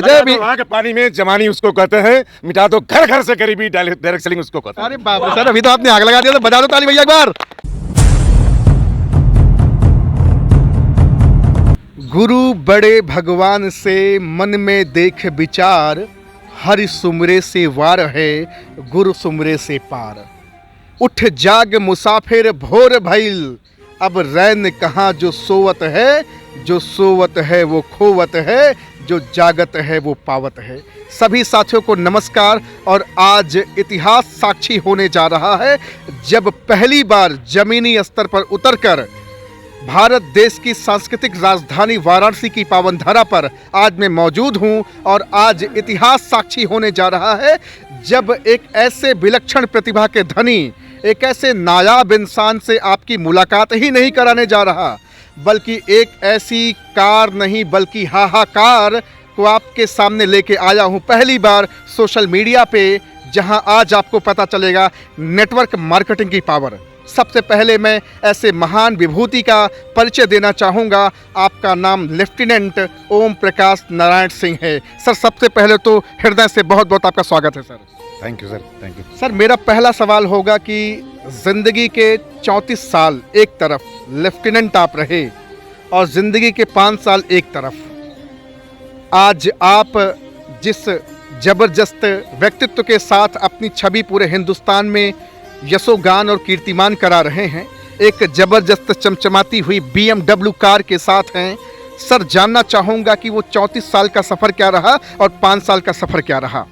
जय भीम। वहाँ के पानी में जमानी उसको कहते हैं, मिटा दो घर घर से गरीबी, डायरेक्ट सेलिंग उसको कहते हैं। अरे बाप रे सर, अभी तो आपने आग लगा दिया, तो बजा दो ताली भैया एक बार। गुरु बड़े भगवान से मन में देख विचार, हरि सुमरे से वार है गुरु सुमरे से पार। उठ जाग मुसाफिर भोर भइल, अब रैन कहाँ जो सोवत है, जो सोवत है वो खोवत है, जो जागत है वो पावत है। सभी साथियों को नमस्कार। और आज इतिहास साक्षी होने जा रहा है जब पहली बार जमीनी स्तर पर उतरकर भारत देश की सांस्कृतिक राजधानी वाराणसी की पावन धरा पर आज मैं मौजूद हूं। और आज इतिहास साक्षी होने जा रहा है जब एक ऐसे विलक्षण प्रतिभा के धनी, एक ऐसे नायाब इंसान से आपकी मुलाकात ही नहीं कराने जा रहा, बल्कि एक ऐसी कार नहीं बल्कि हाहाकार को आपके सामने लेके आया हूं पहली बार सोशल मीडिया पे, जहां आज आपको पता चलेगा नेटवर्क मार्केटिंग की पावर। सबसे पहले मैं ऐसे महान विभूति का परिचय देना चाहूँगा। आपका नाम लेफ्टिनेंट ओम प्रकाश नारायण सिंह है। सर, सबसे पहले तो हृदय से बहुत बहुत आपका स्वागत है sir. Thank you sir, thank you sir, मेरा पहला सवाल होगा कि ज़िंदगी के 34 साल एक तरफ लेफ्टिनेंट आप रहे और ज़िंदगी के 5 साल एक तरफ, आज आप जिस जबरदस्त व्यक्तित्व के साथ अपनी छवि पूरे हिंदुस्तान में यशोगान और कीर्तिमान करा रहे हैं, एक जबरदस्त चमचमाती हुई BMW कार के साथ हैं। सर, जानना चाहूँगा कि वो 34 साल का सफ़र क्या रहा और 5 साल का सफ़र क्या रहा।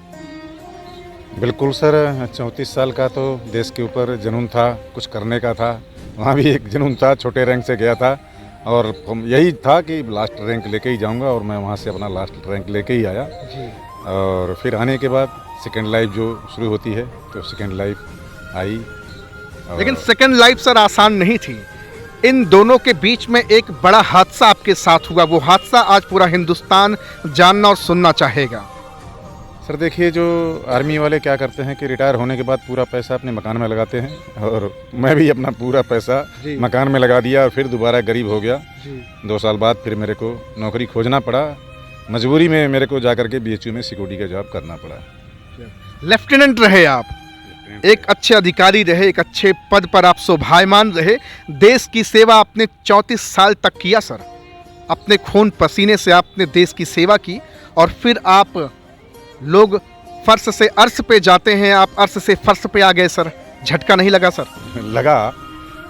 बिल्कुल सर, 34 साल का तो देश के ऊपर जुनून था, कुछ करने का था। वहाँ भी एक जुनून था, छोटे रैंक से गया था और यही था कि लास्ट रैंक लेके ही जाऊँगा, और मैं वहाँ से अपना लास्ट रैंक लेके ही आया जी। और फिर आने के बाद सेकेंड लाइफ जो शुरू होती है, तो सेकेंड लाइफ आई। लेकिन सेकंड लाइफ सर आसान नहीं थी। इन दोनों के बीच में एक बड़ा हादसा आपके साथ हुआ, वो हादसा आज पूरा हिंदुस्तान जानना और सुनना चाहेगा। सर देखिए, जो आर्मी वाले क्या करते हैं कि रिटायर होने के बाद पूरा पैसा अपने मकान में लगाते हैं, और मैं भी अपना पूरा पैसा मकान में लगा दिया और फिर दोबारा गरीब हो गया। 2 साल बाद फिर मेरे को नौकरी खोजना पड़ा, मजबूरी में मेरे को जाकर के BHU में सिक्योरिटी का जॉब करना पड़ा। लेफ्टिनेंट रहे आप, एक अच्छे अधिकारी रहे, एक अच्छे पद पर आप शोभायमान रहे, देश की सेवा आपने 34 साल तक किया सर। अपने खून पसीने से आपने देश की सेवा की और फिर आप, लोग फर्श से अर्श पे जाते हैं, आप अर्श से फर्श पे आ गए सर। झटका नहीं लगा सर? लगा,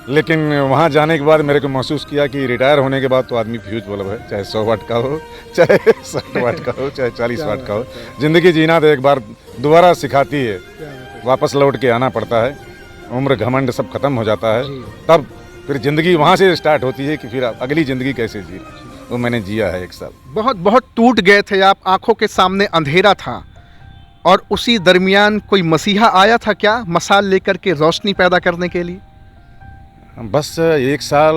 लेकिन वहाँ जाने के बाद मेरे को महसूस किया कि रिटायर होने के बाद तो आदमी फ्यूज बल्ब है, चाहे 100 वाट का हो, चाहे 60 वाट का हो, चाहे 40 वाट का हो। ज़िंदगी जीना तो एक बार दोबारा सिखाती है, वापस लौट के आना पड़ता है, उम्र घमंड सब खत्म हो जाता है, तब फिर ज़िंदगी वहाँ से स्टार्ट होती है कि फिर अगली ज़िंदगी कैसे जी। वो मैंने जिया है 1 साल। बहुत बहुत टूट गए थे आप, आंखों के सामने अंधेरा था, और उसी दरमियान कोई मसीहा आया था क्या मसाल लेकर के रोशनी पैदा करने के लिए? बस 1 साल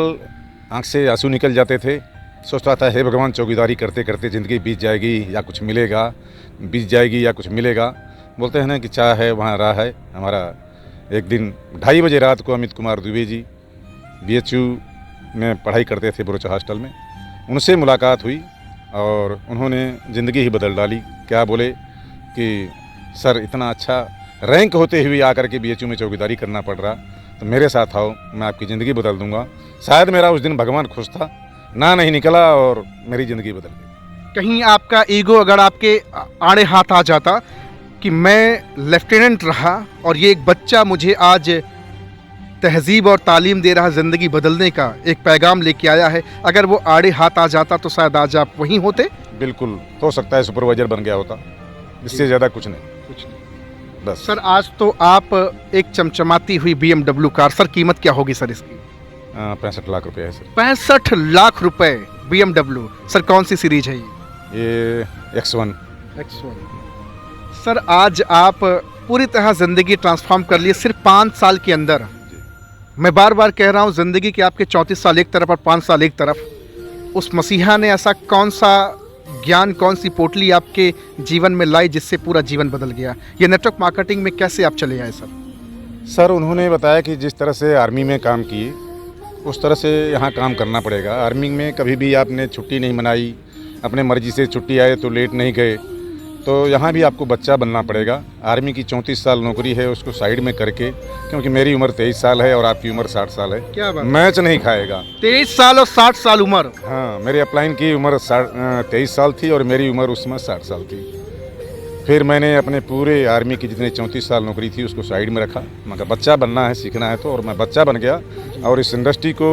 आँख से आंसू निकल जाते थे, सोचता था हे भगवान, चौकीदारी करते करते ज़िंदगी बीत जाएगी या कुछ मिलेगा, बीत जाएगी या कुछ मिलेगा। बोलते हैं ना कि चाह है वहाँ राह है। हमारा एक दिन 2:30 बजे रात को अमित कुमार दुबे जी BHU में पढ़ाई करते थे बरोचा हॉस्टल में, उनसे मुलाकात हुई और उन्होंने ज़िंदगी ही बदल डाली। क्या बोले कि सर, इतना अच्छा रैंक होते हुए आकर के BHU में चौकीदारी करना पड़ रहा, तो मेरे साथ आओ, मैं आपकी ज़िंदगी बदल दूंगा। शायद मेरा उस दिन भगवान खुश था, ना नहीं निकला और मेरी ज़िंदगी बदल गई। कहीं आपका ईगो अगर आपके आड़े हाथ आ जाता कि मैं लेफ्टिनेंट रहा और ये एक बच्चा मुझे आज तहजीब और तालीम दे रहा, ज़िंदगी बदलने का एक पैगाम लेके आया है, अगर वो आड़े हाथ आ जाता तो शायद आज आप वहीं होते? बिल्कुल, हो सकता है सुपरवाइजर बन गया होता, इससे ज़्यादा कुछ नहीं। बस सर, आज तो आप एक चमचमाती हुई BMW कार, सर कीमत क्या होगी सर इसकी? 65 लाख रुपए है सर। 65 लाख रुपए BMW। सर, कौन सी सीरीज है ये X1। सर, आज आप पूरी तरह ज़िंदगी ट्रांसफॉर्म कर लिए सिर्फ 5 साल के अंदर। मैं बार बार कह रहा हूँ, ज़िंदगी के आपके 34 साल एक तरफ और 5 साल एक तरफ। उस मसीहा ने ऐसा कौन सा ज्ञान, कौन सी पोटली आपके जीवन में लाई जिससे पूरा जीवन बदल गया? ये नेटवर्क मार्केटिंग में कैसे आप चले आए सर? सर, उन्होंने बताया कि जिस तरह से आर्मी में काम किए उस तरह से यहाँ काम करना पड़ेगा। आर्मी में कभी भी आपने छुट्टी नहीं मनाई, अपने मर्जी से छुट्टी आए तो लेट नहीं गए। तो यहाँ भी आपको बच्चा बनना पड़ेगा। आर्मी की 34 साल नौकरी है, उसको साइड में करके, क्योंकि मेरी उम्र 23 साल है और आपकी उम्र 60 साल है। क्या बात, मैच नहीं खाएगा। 23 साल और 60 साल उम्र। हाँ, मेरे अपलाइन की उम्र 23 साल थी और मेरी उम्र उस समय 60 साल थी। फिर मैंने अपने पूरे आर्मी की जितने 34 साल नौकरी थी उसको साइड में रखा। मैं कहा बच्चा बनना है, सीखना है तो, और मैं बच्चा बन गया। और इस इंडस्ट्री को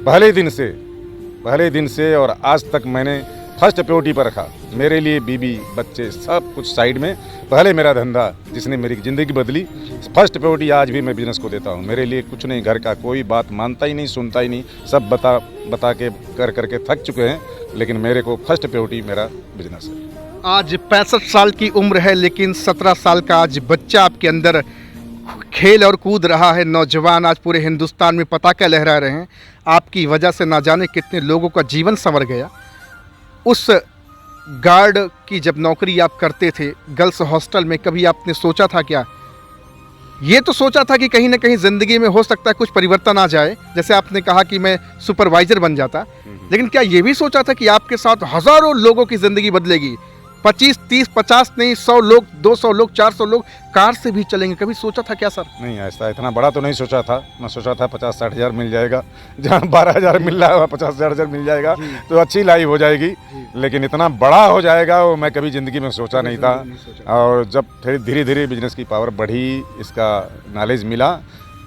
पहले दिन से और आज तक मैंने फर्स्ट प्रायोरिटी पर रखा। मेरे लिए बीबी बच्चे सब कुछ साइड में, पहले मेरा धंधा जिसने मेरी ज़िंदगी बदली, फर्स्ट प्रायोरिटी आज भी मैं बिज़नेस को देता हूँ। मेरे लिए कुछ नहीं, घर का कोई बात मानता ही नहीं, सुनता ही नहीं, सब बता के करके थक चुके हैं, लेकिन मेरे को फर्स्ट प्रायोरिटी मेरा बिजनेस है। आज 65 साल की उम्र है, लेकिन 17 साल का आज बच्चा आपके अंदर खेल और कूद रहा है। नौजवान आज पूरे हिंदुस्तान में पताका लहरा रहे हैं। आपकी वजह से ना जाने कितने लोगों का जीवन संवर गया। उस गार्ड की जब नौकरी आप करते थे गर्ल्स हॉस्टल में, कभी आपने सोचा था क्या? ये तो सोचा था कि कहीं ना कहीं ज़िंदगी में हो सकता है कुछ परिवर्तन आ जाए, जैसे आपने कहा कि मैं सुपरवाइज़र बन जाता, लेकिन क्या ये भी सोचा था कि आपके साथ हज़ारों लोगों की ज़िंदगी बदलेगी? 25, 30, 50 नहीं, 100 लोग, 200 लोग, 400 लोग कार से भी चलेंगे। कभी सोचा था क्या सर? नहीं, ऐसा इतना बड़ा तो नहीं सोचा था। मैं सोचा था 50-60 हज़ार मिल जाएगा, जहाँ 12 हज़ार मिल रहा है वहाँ 50-60 हज़ार मिल जाएगा तो अच्छी लाइफ हो जाएगी, लेकिन इतना बड़ा हो जाएगा वो मैं कभी ज़िंदगी में सोचा नहीं था। और जब फिर धीरे धीरे बिजनेस की पावर बढ़ी, इसका नॉलेज मिला,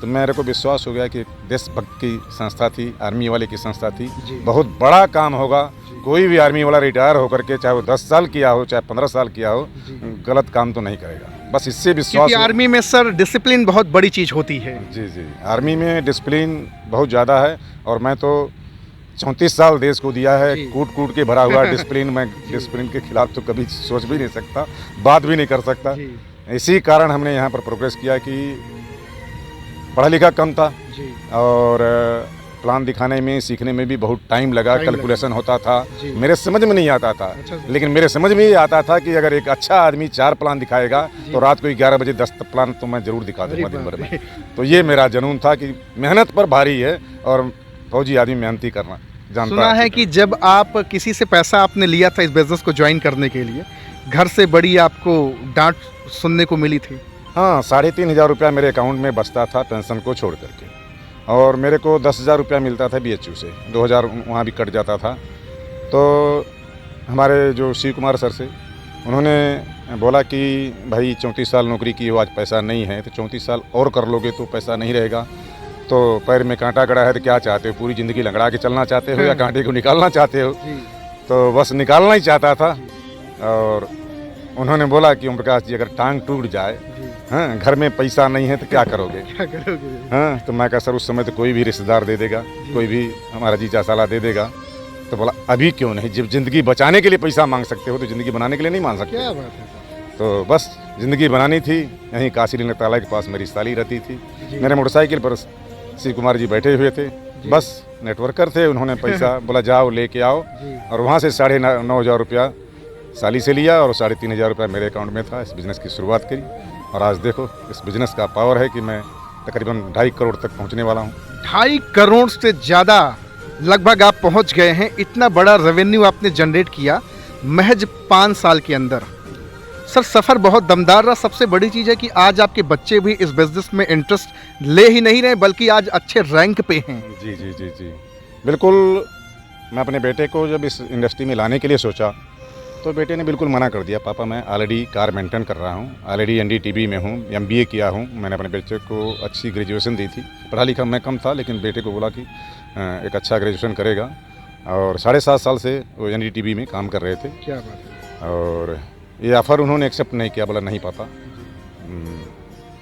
तो मेरे को विश्वास हो गया कि देशभक्त की संस्था थी, आर्मी वाले की संस्था थी, बहुत बड़ा काम होगा। कोई भी आर्मी वाला रिटायर होकर के, चाहे वो 10 साल किया हो, चाहे 15 साल किया हो, गलत काम तो नहीं करेगा। बस इससे विश्वास। क्योंकि आर्मी में सर डिसिप्लिन बहुत बड़ी चीज़ होती है। जी, आर्मी में डिसिप्लिन बहुत ज़्यादा है, और मैं तो 34 साल देश को दिया है, कूट के भरा हुआ डिसिप्लिन। मैं डिसिप्लिन के खिलाफ तो कभी सोच भी नहीं सकता, बात भी नहीं कर सकता। इसी कारण हमने यहाँ पर प्रोग्रेस किया कि पढ़ा लिखा कम था, और प्लान दिखाने में, सीखने में भी बहुत टाइम लगा। कैलकुलेशन होता था, मेरे समझ में नहीं आता था। लेकिन मेरे समझ में ये आता था कि अगर एक अच्छा आदमी 4 प्लान दिखाएगा तो रात को 11 बजे 10 प्लान तो मैं ज़रूर दिखा दूंगा दिन भर में। तो ये मेरा जुनून था कि मेहनत पर भारी है, और फौजी आदमी मेहनती करना जानता है। सुना है कि जब आप किसी से पैसा आपने लिया था इस बिज़नेस को ज्वाइन करने के लिए, घर से बड़ी आपको डांट सुनने को मिली थी। हाँ, 3,500 रुपया मेरे अकाउंट में बचता था पेंशन को छोड़ करके, और मेरे को 10,000 रुपया मिलता था BHU से, 2,000 वहाँ भी कट जाता था। तो हमारे जो शिव कुमार सर से, उन्होंने बोला कि भाई 34 साल नौकरी की हो, आज पैसा नहीं है, तो 34 साल और कर लोगे तो पैसा नहीं रहेगा। तो पैर में कांटा गड़ा है तो क्या चाहते हो, पूरी ज़िंदगी लंगड़ा के चलना चाहते हो या कांटे को निकालना चाहते हो? तो बस निकालना ही चाहता था। और उन्होंने बोला कि ओम प्रकाश जी, अगर टांग टूट जाए, हाँ, घर में पैसा नहीं है तो क्या करोगे? हाँ, तो मैं कहा सर उस समय तो कोई भी रिश्तेदार दे देगा, कोई भी हमारा जीजा साला दे देगा। तो बोला अभी क्यों नहीं, जब ज़िंदगी बचाने के लिए पैसा मांग सकते हो तो ज़िंदगी बनाने के लिए नहीं मांग सकते? क्या बात है। तो बस ज़िंदगी बनानी थी। यहीं काशी लीला तालाब के पास मेरी साली रहती थी, मेरे मोटरसाइकिल पर शिव कुमार जी बैठे हुए थे, बस नेटवर्कर थे, उन्होंने पैसा बोला जाओ लेके आओ, और वहाँ से 9,500 रुपया साली से लिया और 3,500 रुपया मेरे अकाउंट में था। इस बिज़नेस की शुरुआत करी, और आज देखो इस बिज़नेस का पावर है कि मैं तकरीबन 2.5 करोड़ तक पहुंचने वाला हूं। 2.5 करोड़ से ज़्यादा लगभग आप पहुंच गए हैं। इतना बड़ा रेवेन्यू आपने जनरेट किया महज 5 साल के अंदर। सर सफ़र बहुत दमदार रहा। सबसे बड़ी चीज़ है कि आज आपके बच्चे भी इस बिज़नेस में इंटरेस्ट ले ही नहीं रहे, बल्कि आज अच्छे रैंक पे हैं। जी, बिल्कुल। मैं अपने बेटे को जब इस इंडस्ट्री में लाने के लिए सोचा तो बेटे ने बिल्कुल मना कर दिया। पापा मैं ऑलरेडी कार मेंटेन कर रहा हूँ, ऑलरेडी NDTV में हूँ, MBA किया हूँ। मैंने अपने बेटे को अच्छी ग्रेजुएशन दी थी। पढ़ा लिखा मैं कम था, लेकिन बेटे को बोला कि एक अच्छा ग्रेजुएशन करेगा, और 7.5 साल से वो NDTV में काम कर रहे थे। क्या बात है। और ये ऑफ़र उन्होंने एक्सेप्ट नहीं किया, बोला नहीं पापा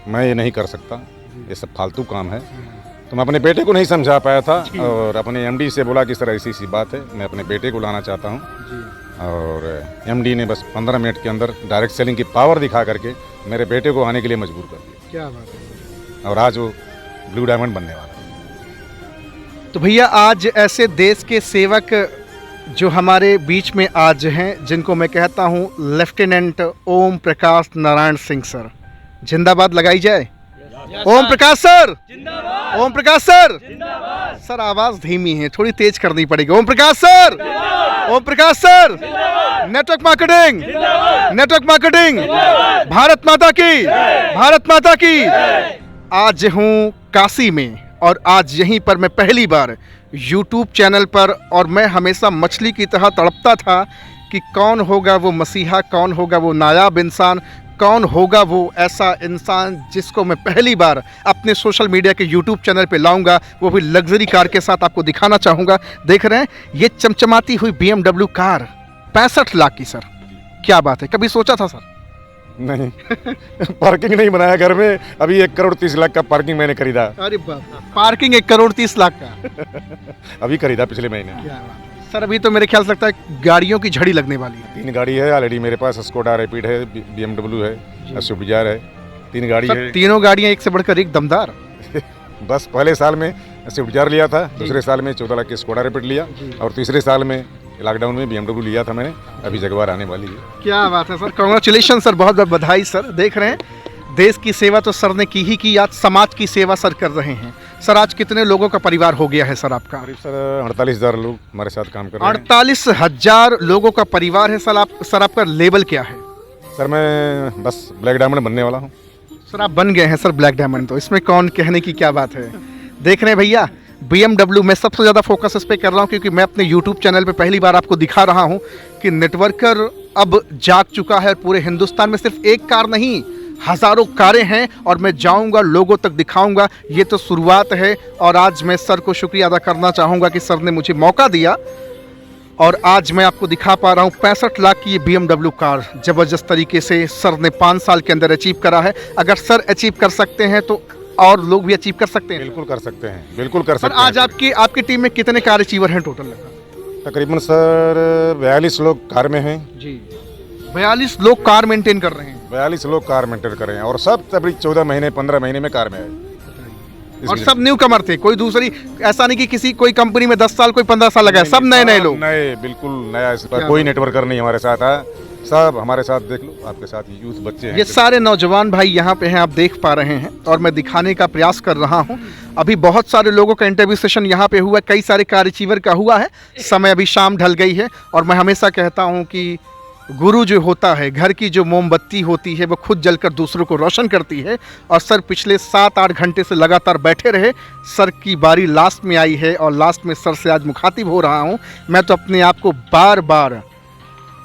मैं ये नहीं कर सकता, ये सब फालतू काम है। तो मैं अपने बेटे को नहीं समझा पाया था, और अपने MD से बोला कि सर ऐसी सी बात है, मैं अपने बेटे को लाना चाहता हूँ। और MD ने बस 15 मिनट के अंदर डायरेक्ट सेलिंग की पावर दिखा करके मेरे बेटे को आने के लिए मजबूर कर दिया। क्या बात है। और आज वो ब्लू डायमंड बनने वाला है। तो भैया आज ऐसे देश के सेवक जो हमारे बीच में आज हैं, जिनको मैं कहता हूँ लेफ्टिनेंट ओम प्रकाश नारायण सिंह सर, जिंदाबाद लगाई जाए। Om Prakash sir, Om Prakash sir, sir आवाज़ धीमी है, थोड़ी तेज करनी पड़ेगी। Om Prakash sir. Om Prakash sir, network marketing, network marketing, Bharat माता की, भारत माता की। आज हूँ काशी में और आज यहीं पर मैं पहली बार YouTube चैनल पर, और मैं हमेशा मछली की तरह तड़पता था कि कौन होगा वो मसीहा, कौन होगा वो नायाब इंसान, कौन होगा वो ऐसा इंसान जिसको मैं पहली बार अपने सोशल मीडिया के YouTube चैनल पे लाऊंगा, वो भी लग्जरी कार के साथ आपको दिखाना चाहूँगा। देख रहे हैं ये चमचमाती हुई BMW कार 65 लाख की सर, क्या बात है, कभी सोचा था सर? नहीं पार्किंग नहीं बनाया घर में, अभी 1 करोड़ 30 लाख का पार्किंग मैंने खरीदा। अरे बाप, पार्किंग 1 करोड़ 30 लाख का अभी खरीदा पिछले महीने। क्या बात है सर, अभी तो मेरे ख्याल से लगता है गाड़ियों की झड़ी लगने वाली है। 3 गाड़ी है ऑलरेडी मेरे पास, स्कोडा रैपिड है, BMW है, स्विफ्ट डिजायर है, 3 गाड़ी सर, है। तीनों गाड़ियां एक से बढ़कर एक दमदार। बस पहले साल में स्विफ्ट डिजायर लिया था, दूसरे साल में 14 लाख की स्कोडा रैपिड लिया, और तीसरे साल में लॉकडाउन में BMW लिया था मैंने, अभी जगवार आने वाली है। क्या बात है सर, कांग्रेचुलेशन सर, बहुत बहुत बधाई सर। देख रहे हैं देश की सेवा तो सर ने की ही की, आज समाज की सेवा सर कर रहे हैं। सर आज कितने लोगों का परिवार हो गया है सर आपका? करीब सर 48,000 लोग हमारे साथ काम कर रहे हैं। 48,000 लोगों का परिवार है सर। सर आपका लेवल क्या है? सर मैं बस ब्लैक डायमंड बनने वाला हूँ। सर आप बन गए हैं सर ब्लैक डायमंड, तो इसमें कौन कहने की क्या बात है। देख रहे हैं भैया BMW, मैं सबसे ज़्यादा फोकस इस पर कर रहा हूँ क्योंकि मैं अपने YouTube चैनल पे पहली बार आपको दिखा रहा हूँ कि नेटवर्कर अब जाग चुका है। पूरे हिंदुस्तान में सिर्फ एक कार नहीं, हज़ारों कारें हैं, और मैं जाऊंगा लोगों तक दिखाऊंगा। ये तो शुरुआत है, और आज मैं सर को शुक्रिया अदा करना चाहूँगा कि सर ने मुझे मौका दिया और आज मैं आपको दिखा पा रहा हूँ 65 लाख की ये BMW कार। ज़बरदस्त तरीके से सर ने 5 साल के अंदर अचीव करा है। अगर सर अचीव कर सकते हैं तो और लोग भी अचीव कर सकते हैं। बिल्कुल कर सकते हैं, बिल्कुल कर सकते सर हैं। आज आपकी टीम में कितने कार अचीवर हैं टोटल? तकरीबन सर 42 लोग कार में हैं जी, 42 लोग कार मेंटेन कर रहे हैं। 42 लोग कार मेंटेन कर रहे हैं, और सब तभी 14 महीने 15 महीने में कार में है। और सब न्यू कमर थे, कोई दूसरी, ऐसा नहीं कि किसी कोई कंपनी में 10 साल कोई 15 साल लगा है, सब नए नए लोग, नए, बिल्कुल नया। इस पर कोई नेटवर्कर नहीं हमारे साथ है, सब हमारे साथ। देख लो आपके साथ यूथ बच्चे हैं, ये सारे नौजवान भाई यहाँ पे हैं, आप देख पा रहे हैं, और मैं दिखाने का प्रयास कर रहा हूँ। अभी बहुत सारे लोगों का इंटरव्यू सेशन यहाँ पे हुआ, कई सारे कार अचीवर का हुआ है। समय अभी शाम ढल गई है, और मैं हमेशा कहता हूँ कि गुरु जो होता है, घर की जो मोमबत्ती होती है वो खुद जलकर दूसरों को रोशन करती है। और सर पिछले 7-8 घंटे से लगातार बैठे रहे, सर की बारी लास्ट में आई है, और लास्ट में सर से आज मुखातिब हो रहा हूँ। मैं तो अपने आप को बार बार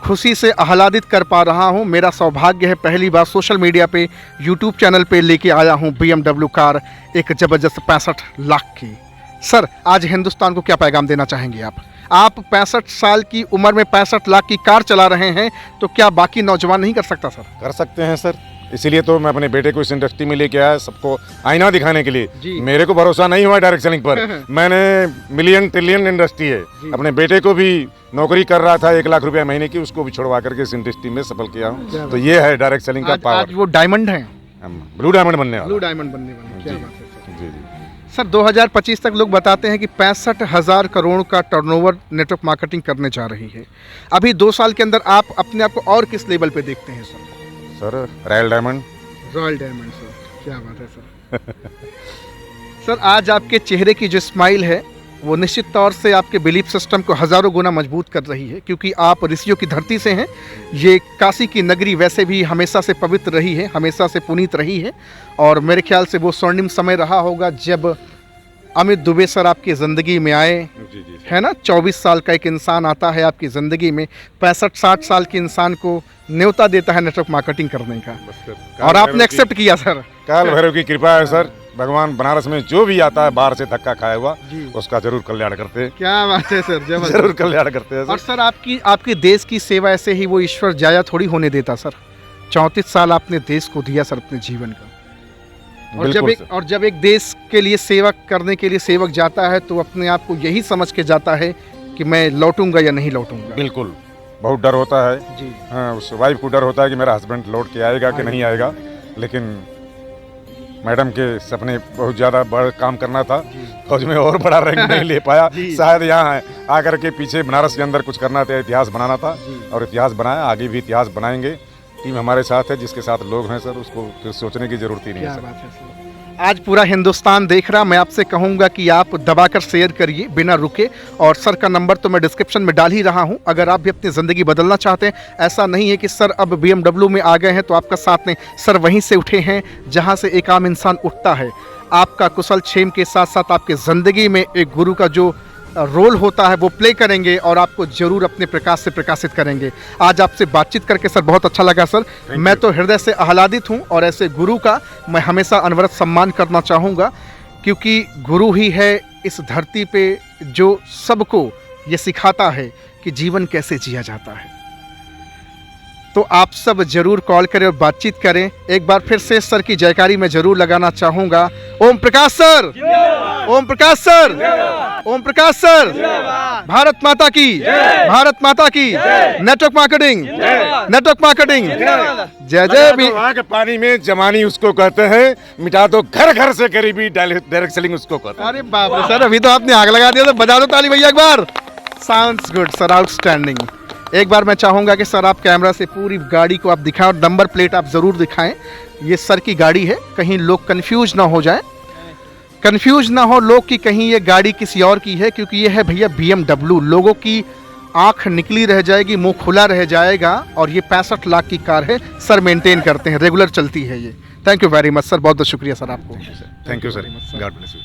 खुशी से आह्लादित कर पा रहा हूँ। मेरा सौभाग्य है, पहली बार सोशल मीडिया पे YouTube चैनल पे लेके आया हूँ BMW कार, एक ज़बरदस्त 65 लाख की। सर आज हिंदुस्तान को क्या पैगाम देना चाहेंगे आप 65 साल की उम्र में 65 लाख की कार चला रहे हैं, तो क्या बाकी नौजवान नहीं कर सकता सर? कर सकते हैं सर, इसीलिए तो मैं अपने बेटे को इस इंडस्ट्री में लेके आया, सबको आईना दिखाने के लिए। मेरे को भरोसा नहीं हुआ डायरेक्ट सेलिंग पर मैंने मिलियन ट्रिलियन इंडस्ट्री है, अपने बेटे को भी नौकरी कर रहा था 1 लाख रुपया महीने की, उसको भी छुड़वा करके इस इंडस्ट्री में सफल किया हूँ। तो ये है डायरेक्ट सेलिंग का पावर। आज वो डायमंड है, ब्लू डायमंड बनने वाला। ब्लू डायमंड बनने वाला, क्या बात है सर। जी जी सर 2025 तक लोग बताते हैं कि 65,000 करोड़ का टर्नओवर नेटवर्क मार्केटिंग करने जा रही है। अभी 2 साल के अंदर आप अपने आप को और किस लेवल पे देखते हैं sir? Sir royal diamond. Royal diamond sir, क्या बात है सर। सर आज आपके चेहरे की जो स्माइल है वो निश्चित तौर से आपके बिलीफ सिस्टम को हज़ारों गुना मजबूत कर रही है, क्योंकि आप ऋषियों की धरती से हैं। ये काशी की नगरी वैसे भी हमेशा से पवित्र रही है, हमेशा से पुनीत रही है, और मेरे ख्याल से वो स्वर्णिम समय रहा होगा जब अमित दुबे सर आपकी ज़िंदगी में आए, है ना। 24 साल का एक इंसान आता है आपकी ज़िंदगी में, 65-60 साल के इंसान को न्योता देता है नेटवर्क मार्केटिंग करने का, और आपने एक्सेप्ट किया सर। काल भैरव की कृपा है सर, भगवान बनारस में जो भी आता है बाहर से धक्का खाया हुआ, उसका जरूर कल्याण करते हैं। क्या बात है सर, जरूर कल्याण करते हैं सर। और सर आपकी देश की सेवा ऐसे ही वो ईश्वर जाया थोड़ी होने देता सर। 34 साल आपने देश को दिया सर अपने जीवन का, और जब एक देश के लिए सेवा करने के लिए सेवक जाता है तो अपने आप को यही समझ के जाता है कि मैं लौटूंगा या नहीं लौटूंगा। बिल्कुल, बहुत डर होता है जी। हाँ, उस वाइफ को डर होता है कि मेरा हस्बैंड लौट के आएगा कि नहीं आएगा, लेकिन मैडम के सपने बहुत ज़्यादा बड़ा काम करना था, फौज में और बड़ा रैंक नहीं ले पाया। शायद यहाँ आकर के पीछे बनारस के अंदर कुछ करना था, इतिहास बनाना था, और इतिहास बनाया, आगे भी इतिहास बनाएंगे। टीम हमारे साथ है, जिसके साथ लोग हैं सर, उसको फिर सोचने की जरूरत ही नहीं है सर। आज पूरा हिंदुस्तान देख रहा, मैं आपसे कहूंगा कि आप दबाकर शेयर करिए बिना रुके। और सर का नंबर तो मैं डिस्क्रिप्शन में डाल ही रहा हूं। अगर आप भी अपनी ज़िंदगी बदलना चाहते हैं, ऐसा नहीं है कि सर अब BMW में आ गए हैं तो आपका साथ नहीं, सर वहीं से उठे हैं जहां से एक आम इंसान उठता है। आपका कुशल क्षेम के साथ साथ आपकी ज़िंदगी में एक गुरु का जो रोल होता है वो प्ले करेंगे और आपको जरूर अपने प्रकाश से प्रकाशित करेंगे। आज आपसे बातचीत करके सर बहुत अच्छा लगा सर। मैं तो हृदय से आह्लादित हूं और ऐसे गुरु का मैं हमेशा अनवरत सम्मान करना चाहूँगा, क्योंकि गुरु ही है इस धरती पे जो सबको ये सिखाता है कि जीवन कैसे जिया जाता है। तो आप सब जरूर कॉल करें और बातचीत करें। एक बार फिर से सर की जयकारी मैं जरूर लगाना चाहूँगा। ओम Prakash sir, Om Prakash sir, Om Prakash sir, Bharat माता की, भारत माता की, नेटवर्क मार्केटिंग, नेटवर्क मार्केटिंग, जय जय भी। वहाँ के पानी में जमानी उसको कहते हैं, मिटा दो घर घर से गरीबी, डायरेक्ट सेलिंग उसको कहते हैं। अरे बाप रे सर, अभी तो आपने आग लगा दिया, तो बजा दो ताली भैया एक बार। Sounds good sir, outstanding. एक बार मैं चाहूँगा कि सर आप कैमरा से पूरी गाड़ी को आप दिखाएं और नंबर प्लेट आप ज़रूर दिखाएं। ये सर की गाड़ी है, कहीं लोग कंफ्यूज ना हो जाएं, कंफ्यूज ना हो लोग कि कहीं ये गाड़ी किसी और की है, क्योंकि ये है भैया BMW। लोगों की आंख निकली रह जाएगी, मुंह खुला रह जाएगा। और ये 65 लाख की कार है सर, मेंटेन करते हैं, रेगुलर चलती है ये। Thank you very much sir, बहुत बहुत शुक्रिया सर आपको। Thank you sir, God bless you.